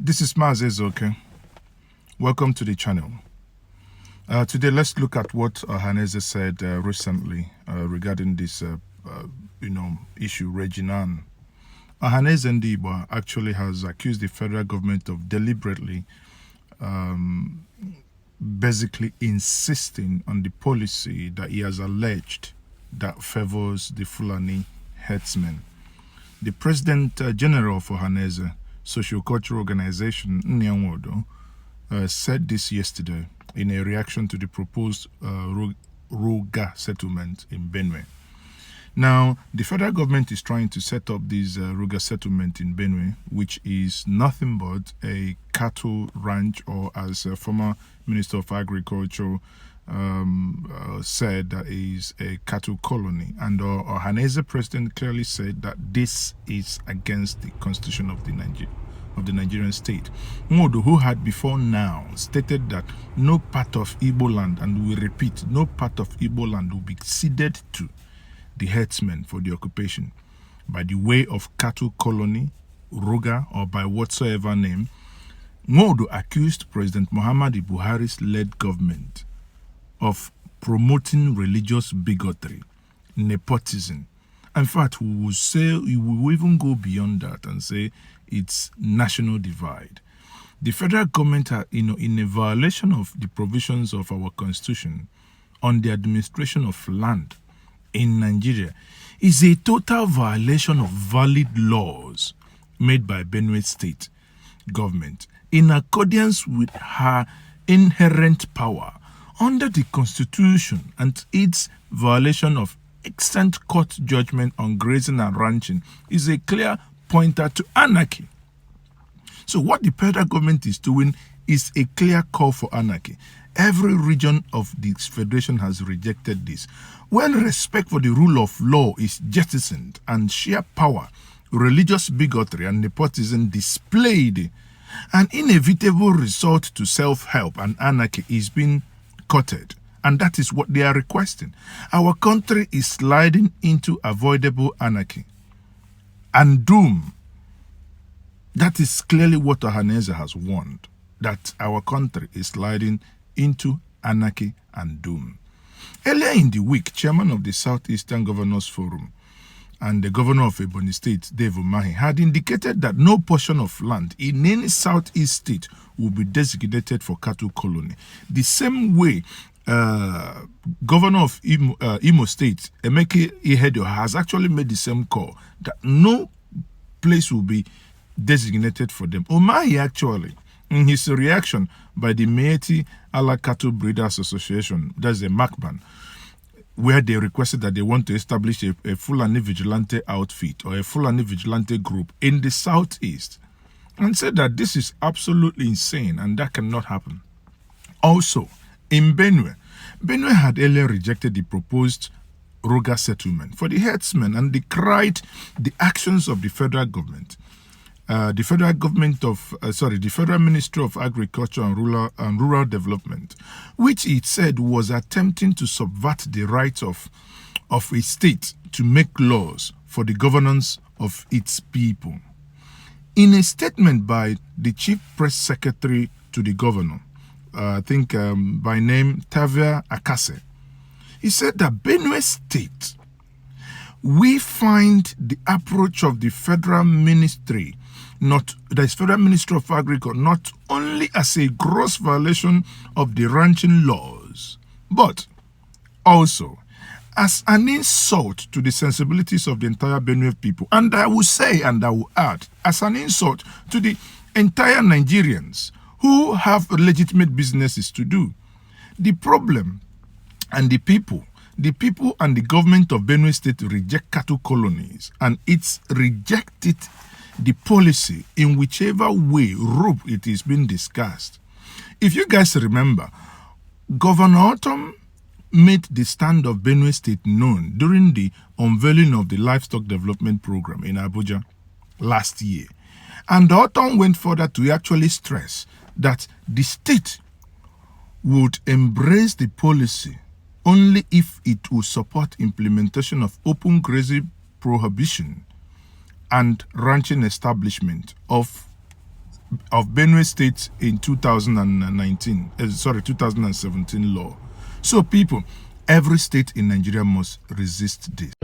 This is Mazes, okay? Welcome to the channel. Today, let's look at what Haneze said recently regarding this, issue, Reginan. Haneze Ndiba actually has accused the federal government of deliberately, basically insisting on the policy that he has alleged that favors the Fulani herdsmen. The President General for Haneze Socio-Cultural Organization, Nyanwodo, said this yesterday in a reaction to the proposed Ruga settlement in Benue. Now, the federal government is trying to set up this Ruga settlement in Benue, which is nothing but a cattle ranch, or as a former Minister of Agriculture said, that is a cattle colony. And our Haneze president clearly said that this is against the constitution of the Nigerian state. Modo, who had before now stated that no part of Igbo land, and we repeat, no part of Igbo land will be ceded to the herdsmen for the occupation by the way of cattle colony, Ruga, or by whatsoever name, Modo accused President Muhammadu Buhari's led government of promoting religious bigotry, nepotism. In fact, we will even go beyond that and say it's national divide. The federal government, in a violation of the provisions of our constitution on the administration of land in Nigeria, is a total violation of valid laws made by Benue State government in accordance with her inherent power under the Constitution, and its violation of extant court judgment on grazing and ranching is a clear pointer to anarchy. So what the federal government is doing is a clear call for anarchy. Every region of the federation has rejected this. When respect for the rule of law is jettisoned and sheer power, religious bigotry and nepotism displayed, an inevitable result to self-help and anarchy is being courted, and that is what they are requesting. Our country is sliding into avoidable anarchy and doom. That is clearly what Haneze has warned, that our country is sliding into anarchy and doom. Earlier in the week, chairman of the Southeastern Governors Forum and the governor of Ebonyi State, Dave Umahi, had indicated that no portion of land in any southeast state will be designated for cattle colony. The same way, governor of Imo State, Emeke Ihedioha, has actually made the same call, that no place will be designated for them. Umahi actually, in his reaction by the Meeti Allah Cattle Breeders Association, that's a MACBAN, where they requested that they want to establish a Fulani vigilante outfit or a Fulani vigilante group in the southeast, and said that this is absolutely insane and that cannot happen. Also, in Benue had earlier rejected the proposed Ruga settlement for the herdsmen and decried the actions of the federal government. The Federal Ministry of Agriculture and Rural Development, which it said was attempting to subvert the rights of a state to make laws for the governance of its people. In a statement by the Chief Press Secretary to the governor, I think by name Tavia Akase, he said that Benue State, we find the approach of the Federal Ministry, Federal Ministry of Agriculture, not only as a gross violation of the ranching laws, but also as an insult to the sensibilities of the entire Benue people. And I will say, and I will add, as an insult to the entire Nigerians who have legitimate businesses to do. The problem and the people and the government of Benue State reject cattle colonies, and it's rejected the policy in whichever way rope it is being discussed. If you guys remember, Governor Autumn made the stand of Benue State known during the unveiling of the Livestock Development Program in Abuja last year. And Autumn went further to actually stress that the state would embrace the policy only if it will support implementation of open grazing prohibition and ranching establishment of of Benue State in 2017 law. So people, every state in Nigeria must resist this.